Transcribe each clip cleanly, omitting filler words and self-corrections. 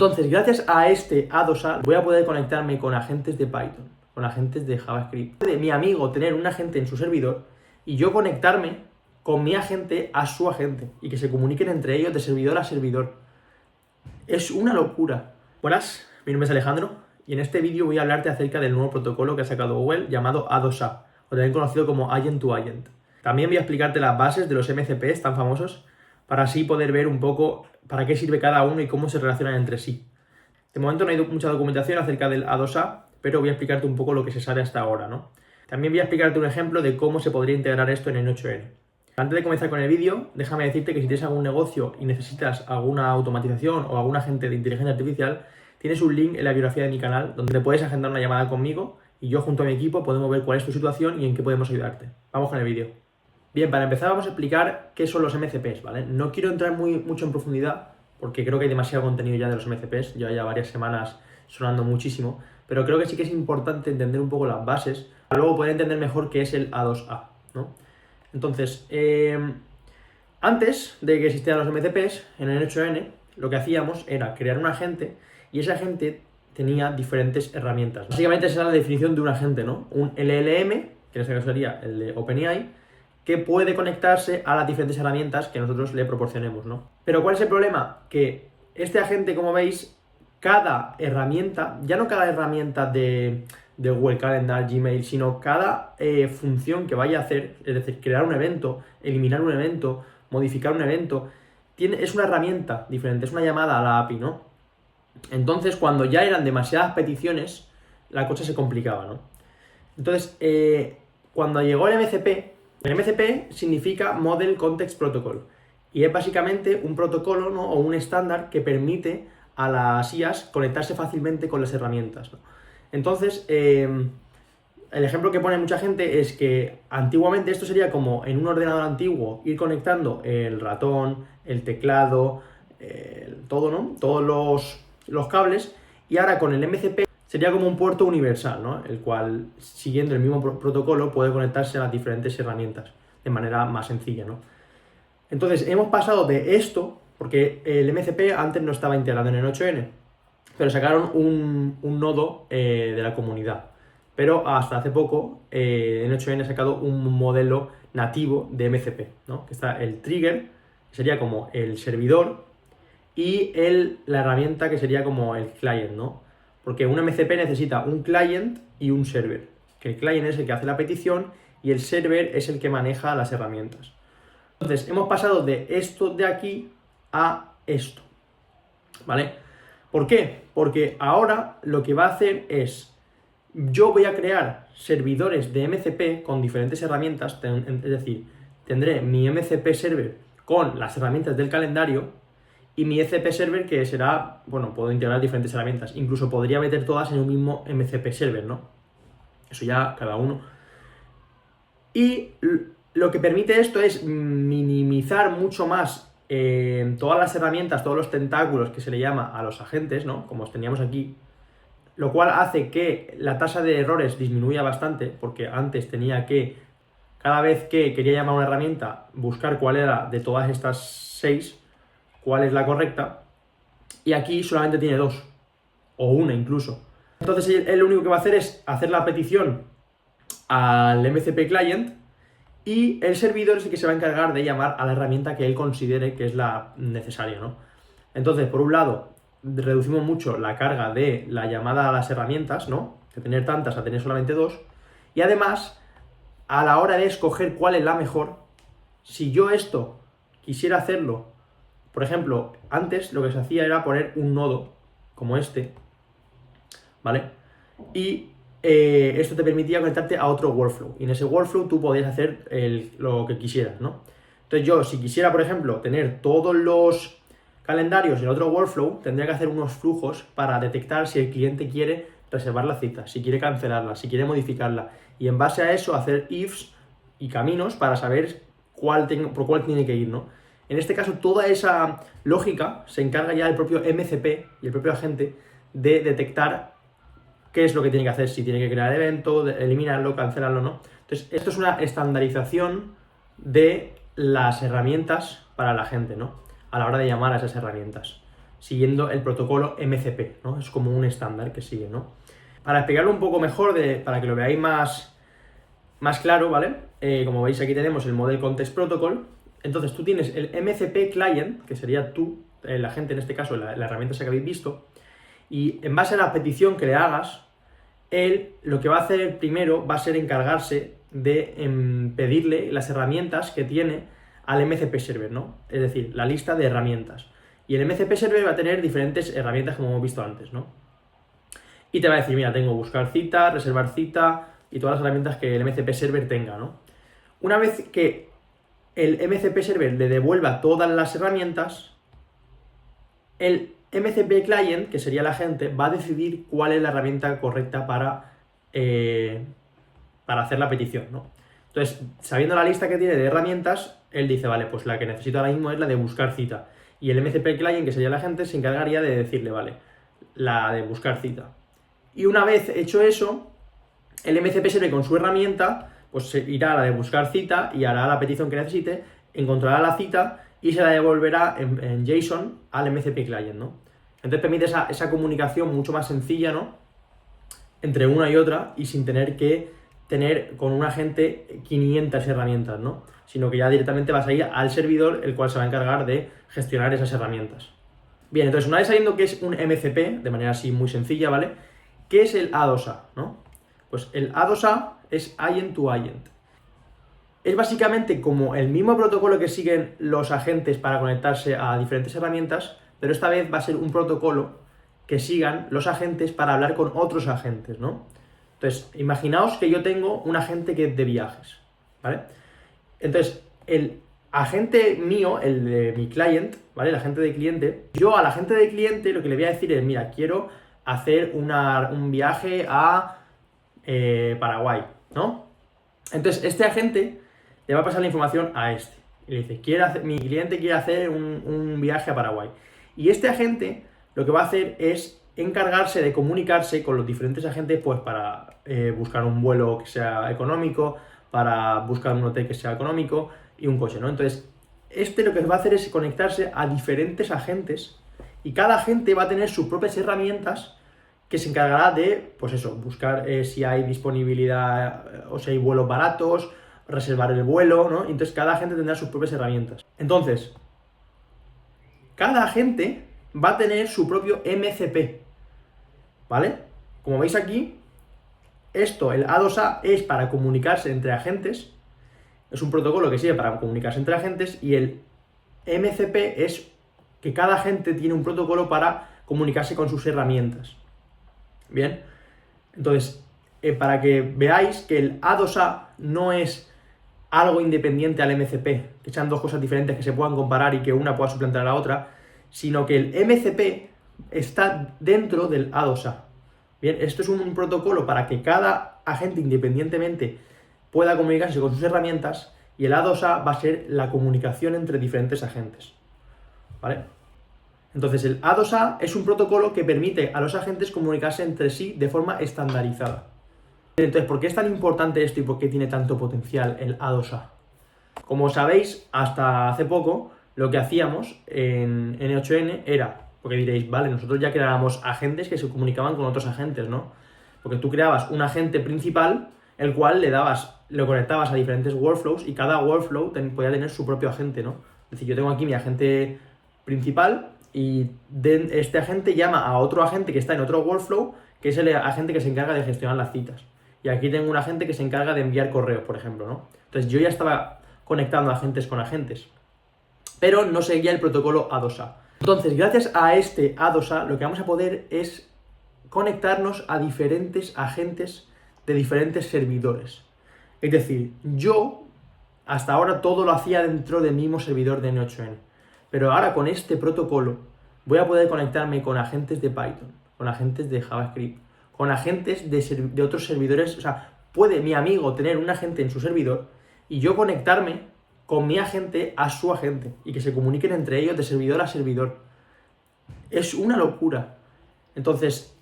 Entonces, gracias a este A2A voy a poder conectarme con agentes de Python, con agentes de JavaScript. De mi amigo tener un agente en su servidor y yo conectarme con mi agente a su agente y que se comuniquen entre ellos de servidor a servidor. Es una locura. Buenas, mi nombre es Alejandro y en este vídeo voy a hablarte acerca del nuevo protocolo que ha sacado Google llamado A2A, o también conocido como Agent to Agent. También voy a explicarte las bases de los MCPs tan famosos para así poder ver un poco para qué sirve cada uno y cómo se relacionan entre sí. De momento no hay mucha documentación acerca del A2A, pero voy a explicarte un poco lo que se sabe hasta ahora, ¿no? También voy a explicarte un ejemplo de cómo se podría integrar esto en N8N. Antes de comenzar con el vídeo, déjame decirte que si tienes algún negocio y necesitas alguna automatización o algún agente de inteligencia artificial, tienes un link en la biografía de mi canal donde te puedes agendar una llamada conmigo y yo junto a mi equipo podemos ver cuál es tu situación y en qué podemos ayudarte. Vamos con el vídeo. Bien, para empezar vamos a explicar qué son los MCPs, ¿vale? No quiero entrar mucho en profundidad porque creo que hay demasiado contenido ya de los MCPs, lleva ya varias semanas sonando muchísimo, pero creo que sí que es importante entender un poco las bases para luego poder entender mejor qué es el A2A, ¿no? Entonces, antes de que existieran los MCPs, en el N8N, lo que hacíamos era crear un agente y ese agente tenía diferentes herramientas. Básicamente esa es la definición de un agente, ¿no? Un LLM, que en este caso sería el de OpenAI, que puede conectarse a las diferentes herramientas que nosotros le proporcionemos, ¿no? Pero ¿cuál es el problema? Que este agente, como veis, cada herramienta, ya no cada herramienta de Google Calendar, Gmail, sino cada función que vaya a hacer, es decir, crear un evento, eliminar un evento, modificar un evento, es una herramienta diferente, es una llamada a la API, ¿no? Entonces, cuando ya eran demasiadas peticiones, la cosa se complicaba, ¿no? Entonces, cuando llegó el MCP significa Model Context Protocol y es básicamente un protocolo, ¿no? O un estándar que permite a las IAs conectarse fácilmente con las herramientas, ¿no? Entonces, el ejemplo que pone mucha gente es que antiguamente esto sería como en un ordenador antiguo ir conectando el ratón, el teclado, todo, ¿no? Todos los cables, y ahora con el MCP sería como un puerto universal, ¿no? El cual, siguiendo el mismo protocolo, puede conectarse a las diferentes herramientas de manera más sencilla, ¿no? Entonces, hemos pasado de esto, porque el MCP antes no estaba integrado en el N8N, pero sacaron un nodo de la comunidad. Pero hasta hace poco, el N8N ha sacado un modelo nativo de MCP, ¿no? Que está el trigger, que sería como el servidor, y la herramienta, que sería como el client, ¿no? Porque un MCP necesita un client y un server, que el client es el que hace la petición y el server es el que maneja las herramientas. Entonces, hemos pasado de esto de aquí a esto, ¿vale? ¿Por qué? Porque ahora lo que va a hacer es, yo voy a crear servidores de MCP con diferentes herramientas, es decir, tendré mi MCP server con las herramientas del calendario y mi ECP server que será, bueno, puedo integrar diferentes herramientas, incluso podría meter todas en un mismo MCP server, ¿no? Eso ya cada uno. Y lo que permite esto es minimizar mucho más todas las herramientas, todos los tentáculos que se le llama a los agentes, ¿no? Como os teníamos aquí, lo cual hace que la tasa de errores disminuya bastante, porque antes tenía que, cada vez que quería llamar a una herramienta, buscar cuál era de todas estas 6, cuál es la correcta, y aquí solamente tiene 2, o una incluso. Entonces él lo único que va a hacer es hacer la petición al MCP client y el servidor es el que se va a encargar de llamar a la herramienta que él considere que es la necesaria, ¿no? Entonces, por un lado, reducimos mucho la carga de la llamada a las herramientas, ¿no? De tener tantas a tener solamente 2, y además, a la hora de escoger cuál es la mejor, si yo esto quisiera hacerlo, por ejemplo, antes lo que se hacía era poner un nodo como este, ¿vale? Y esto te permitía conectarte a otro workflow, y en ese workflow tú podías hacer lo que quisieras, ¿no? Entonces yo, si quisiera, por ejemplo, tener todos los calendarios en otro workflow, tendría que hacer unos flujos para detectar si el cliente quiere reservar la cita, si quiere cancelarla, si quiere modificarla, y en base a eso hacer ifs y caminos para saber por cuál tiene que ir, ¿no? En este caso, toda esa lógica se encarga ya el propio MCP y el propio agente de detectar qué es lo que tiene que hacer, si tiene que crear el evento, eliminarlo, cancelarlo, ¿no? Entonces, esto es una estandarización de las herramientas para la gente, ¿no? A la hora de llamar a esas herramientas. siguiendo el protocolo MCP, ¿no? Es como un estándar que sigue, ¿no? Para explicarlo un poco mejor, para que lo veáis más claro, ¿vale? Como veis aquí tenemos el Model Context Protocol. Entonces tú tienes el MCP Client, que sería tú, la gente en este caso, la herramienta esa que habéis visto, y en base a la petición que le hagas, él lo que va a hacer primero va a ser encargarse de pedirle las herramientas que tiene al MCP Server, ¿no? Es decir, la lista de herramientas. Y el MCP Server va a tener diferentes herramientas como hemos visto antes, ¿no? Y te va a decir, mira, tengo buscar cita, reservar cita y todas las herramientas que el MCP Server tenga, ¿no? Una vez que el MCP Server le devuelva todas las herramientas, el MCP Client, que sería la gente, va a decidir cuál es la herramienta correcta para hacer la petición, ¿no? Entonces, sabiendo la lista que tiene de herramientas, él dice, vale, pues la que necesito ahora mismo es la de buscar cita. Y el MCP Client, que sería la gente, se encargaría de decirle, vale, la de buscar cita. Y una vez hecho eso, el MCP Server con su herramienta, pues irá a la de buscar cita y hará la petición que necesite, encontrará la cita y se la devolverá en JSON al MCP Client, ¿no? Entonces permite esa comunicación mucho más sencilla, ¿no? Entre una y otra y sin tener que tener con un agente 500 herramientas, ¿no? Sino que ya directamente vas a ir al servidor, el cual se va a encargar de gestionar esas herramientas. Bien, entonces una vez sabiendo qué es un MCP, de manera así muy sencilla, ¿vale? ¿Qué es el A2A, no? Pues el A2A es Agent to Agent. Es básicamente como el mismo protocolo que siguen los agentes para conectarse a diferentes herramientas, pero esta vez va a ser un protocolo que sigan los agentes para hablar con otros agentes, ¿no? Entonces, imaginaos que yo tengo un agente que es de viajes, ¿vale? Entonces, el agente mío, el de mi client, ¿vale? El agente de cliente, yo al agente de cliente lo que le voy a decir es, mira, quiero hacer un viaje a Paraguay, ¿no? Entonces, este agente le va a pasar la información a este. Y le dice, mi cliente quiere hacer un viaje a Paraguay. Y este agente lo que va a hacer es encargarse de comunicarse con los diferentes agentes, pues para buscar un vuelo que sea económico, para buscar un hotel que sea económico y un coche, ¿no? Entonces, lo que va a hacer es conectarse a diferentes agentes y cada agente va a tener sus propias herramientas que se encargará de, pues eso, buscar si hay disponibilidad o si hay vuelos baratos, reservar el vuelo, ¿no? Entonces cada agente tendrá sus propias herramientas. Entonces, cada agente va a tener su propio MCP, ¿vale? Como veis aquí, el A2A es para comunicarse entre agentes, es un protocolo que sirve para comunicarse entre agentes, y el MCP es que cada agente tiene un protocolo para comunicarse con sus herramientas. Bien, entonces, para que veáis que el A2A no es algo independiente al MCP, que sean dos cosas diferentes que se puedan comparar y que una pueda suplantar a la otra, sino que el MCP está dentro del A2A. Bien, esto es un protocolo para que cada agente independientemente pueda comunicarse con sus herramientas, y el A2A va a ser la comunicación entre diferentes agentes, ¿vale? Entonces el A2A es un protocolo que permite a los agentes comunicarse entre sí de forma estandarizada. Entonces, ¿por qué es tan importante esto y por qué tiene tanto potencial el A2A? Como sabéis, hasta hace poco lo que hacíamos en N8N era, porque diréis, vale, nosotros ya creábamos agentes que se comunicaban con otros agentes, ¿no? Porque tú creabas un agente principal, el cual lo conectabas a diferentes workflows y cada workflow podía tener su propio agente, ¿no? Es decir, yo tengo aquí mi agente principal y este agente llama a otro agente que está en otro workflow, que es el agente que se encarga de gestionar las citas. Y aquí tengo un agente que se encarga de enviar correos, por ejemplo, ¿no? Entonces yo ya estaba conectando agentes con agentes, pero no seguía el protocolo A2A. Entonces, gracias a este A2A, lo que vamos a poder es conectarnos a diferentes agentes de diferentes servidores. Es decir, yo hasta ahora todo lo hacía dentro del mismo servidor de N8N, pero ahora con este protocolo voy a poder conectarme con agentes de Python, con agentes de JavaScript, con agentes de otros servidores. O sea, puede mi amigo tener un agente en su servidor y yo conectarme con mi agente a su agente y que se comuniquen entre ellos de servidor a servidor. Es una locura. Entonces,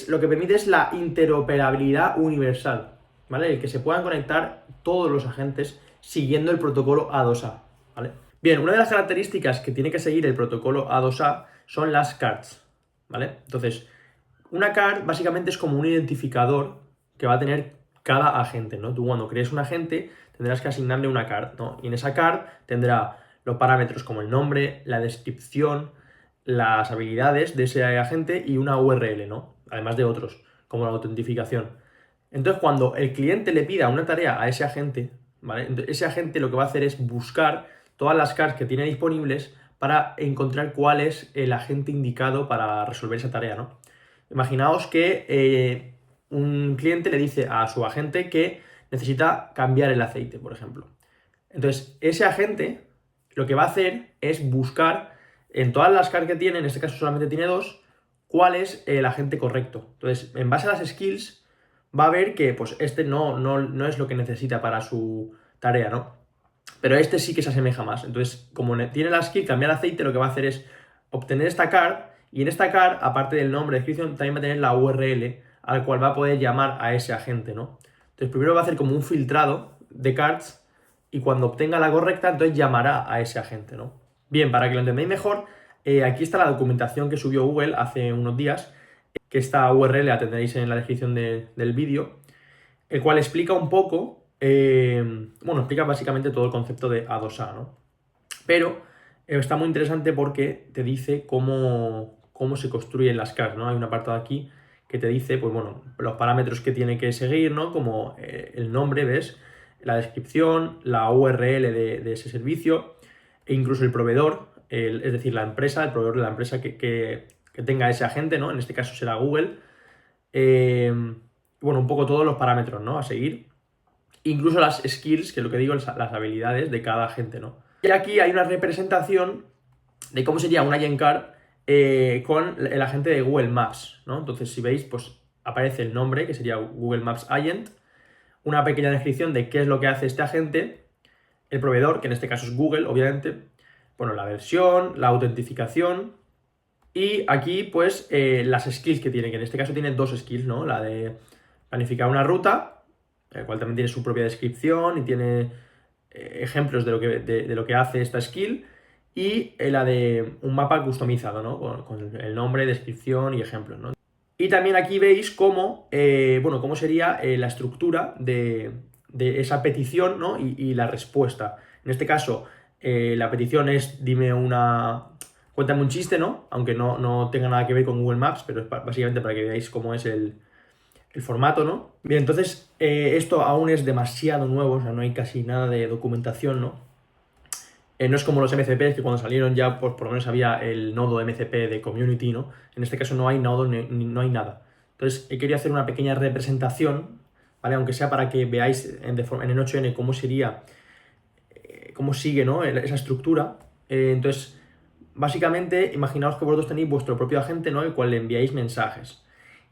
lo que permite es la interoperabilidad universal, ¿vale? El que se puedan conectar todos los agentes siguiendo el protocolo A2A, ¿vale? Bien, una de las características que tiene que seguir el protocolo A2A son las cards, ¿vale? Entonces, una card básicamente es como un identificador que va a tener cada agente, ¿no? Tú cuando crees un agente tendrás que asignarle una card, ¿no? Y en esa card tendrá los parámetros como el nombre, la descripción, las habilidades de ese agente y una URL, ¿no? Además de otros, como la autentificación. Entonces, cuando el cliente le pida una tarea a ese agente, ¿vale? Entonces, ese agente lo que va a hacer es buscar todas las cards que tiene disponibles para encontrar cuál es el agente indicado para resolver esa tarea, ¿no? Imaginaos que un cliente le dice a su agente que necesita cambiar el aceite, por ejemplo. Entonces, ese agente lo que va a hacer es buscar en todas las cards que tiene, en este caso solamente tiene dos, cuál es el agente correcto. Entonces, en base a las skills, va a ver que pues este no es lo que necesita para su tarea, ¿no? Pero este sí que se asemeja más. Entonces, como tiene la skill cambiar aceite, lo que va a hacer es obtener esta card, y en esta card, aparte del nombre, descripción, también va a tener la URL al cual va a poder llamar a ese agente, ¿no? Entonces, primero va a hacer como un filtrado de cards, y cuando obtenga la correcta, entonces llamará a ese agente, ¿no? Bien, para que lo entendáis mejor, aquí está la documentación que subió Google hace unos días, que esta URL la tendréis en la descripción del vídeo, el cual explica un poco, bueno, explica básicamente todo el concepto de A2A, ¿no? Pero está muy interesante porque te dice cómo se construyen las cards, ¿no? Hay un apartado aquí que te dice, pues bueno, los parámetros que tiene que seguir, ¿no? Como el nombre, ¿ves? La descripción, la URL de ese servicio, e incluso el proveedor, es decir, la empresa, el proveedor de la empresa que tenga ese agente, ¿no? En este caso será Google. Bueno, un poco todos los parámetros, ¿no? A seguir. Incluso las skills, que es lo que digo, las habilidades de cada agente, ¿no? Y aquí hay una representación de cómo sería un agent card con el agente de Google Maps, ¿no? Entonces, si veis, pues aparece el nombre, que sería Google Maps Agent, una pequeña descripción de qué es lo que hace este agente, el proveedor, que en este caso es Google, obviamente, bueno, la versión, la autentificación, y aquí, pues, las skills que tiene, que en este caso tiene dos skills, ¿no? La de planificar una ruta, el cual también tiene su propia descripción y tiene ejemplos de lo que hace esta skill, y la de un mapa customizado, ¿no? Con el nombre, descripción y ejemplos, ¿no? Y también aquí veis bueno, cómo sería la estructura de esa petición, ¿no? Y la respuesta. En este caso, la petición es cuéntame un chiste, ¿no? Aunque no tenga nada que ver con Google Maps, pero es básicamente para que veáis cómo es el formato, ¿no? Bien, entonces esto aún es demasiado nuevo, o sea, no hay casi nada de documentación, ¿no? No es como los MCPs, que cuando salieron ya, pues por lo menos había el nodo MCP de community, ¿no? En este caso no hay nodo, no hay nada. Entonces he querido hacer una pequeña representación, ¿vale? Aunque sea para que veáis en N8N cómo sería, cómo sigue, ¿no? Esa estructura. Entonces, básicamente, imaginaos que vosotros tenéis vuestro propio agente, ¿no? El cual le enviáis mensajes.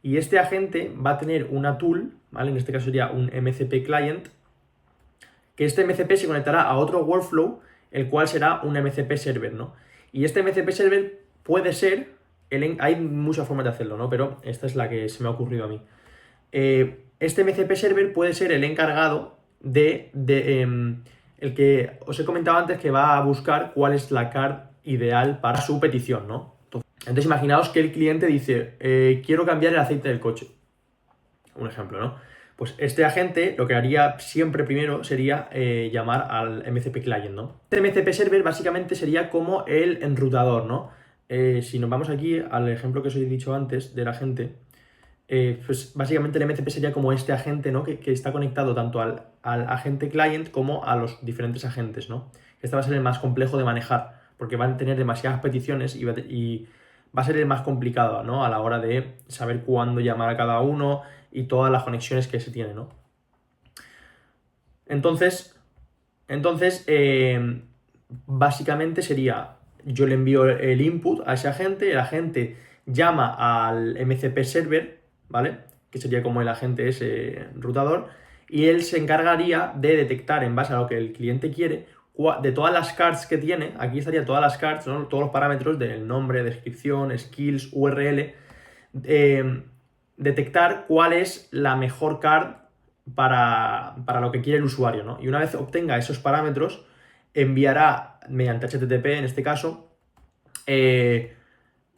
Y este agente va a tener una tool, ¿vale? En este caso sería un MCP client, que este MCP se conectará a otro workflow, el cual será un MCP server, ¿no? Y este MCP server puede ser, hay muchas formas de hacerlo, ¿no? Pero esta es la que se me ha ocurrido a mí. Este MCP server puede ser el encargado el que os he comentado antes, que va a buscar cuál es la card ideal para su petición, ¿no? Entonces imaginaos que el cliente dice, quiero cambiar el aceite del coche. Un ejemplo, ¿no? Pues este agente lo que haría siempre primero sería llamar al MCP client, ¿no? Este MCP server básicamente sería como el enrutador, ¿no? Si nos vamos aquí al ejemplo que os he dicho antes del agente, pues básicamente el MCP sería como este agente, ¿no? Que está conectado tanto al agente client como a los diferentes agentes, ¿no? Este va a ser el más complejo de manejar, porque van a tener demasiadas peticiones y va a ser el más complicado, ¿no? A la hora de saber cuándo llamar a cada uno y todas las conexiones que se tiene, ¿no? Entonces básicamente sería, yo le envío el input a ese agente, el agente llama al MCP server, ¿vale? Que sería como el agente ese rutador, y él se encargaría de detectar, en base a lo que el cliente quiere, de todas las cards que tiene. Aquí estarían todas las cards, ¿no? Todos los parámetros del nombre, descripción, skills, URL, detectar cuál es la mejor card para lo que quiere el usuario, ¿no? Y una vez obtenga esos parámetros, enviará mediante HTTP, en este caso,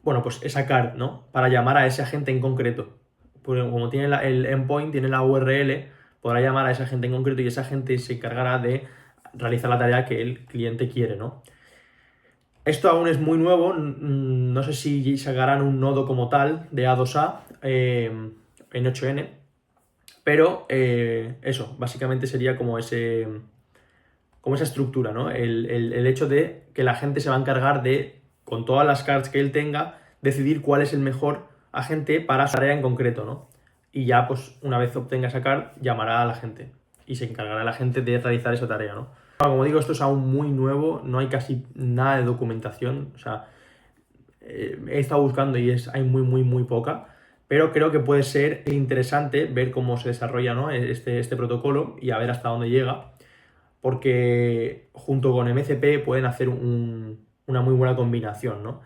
bueno, pues esa card, ¿no? Para llamar a ese agente en concreto. Porque como tiene el endpoint, tiene la URL, podrá llamar a ese agente en concreto y esa gente se encargará de realizar la tarea que el cliente quiere, ¿no? Esto aún es muy nuevo, no sé si sacarán un nodo como tal de A2A en 8N, pero eso, básicamente sería como esa estructura, ¿no? El hecho de que la gente se va a encargar de, con todas las cards que él tenga, decidir cuál es el mejor agente para su tarea en concreto, ¿no? Y ya, pues, una vez obtenga esa card, llamará a la gente y se encargará la gente de realizar esa tarea, ¿no? Como digo, esto es aún muy nuevo, no hay casi nada de documentación, o sea, he estado buscando y hay muy poca, pero creo que puede ser interesante ver cómo se desarrolla, ¿no? este protocolo y a ver hasta dónde llega, porque junto con MCP pueden hacer una muy buena combinación, ¿no?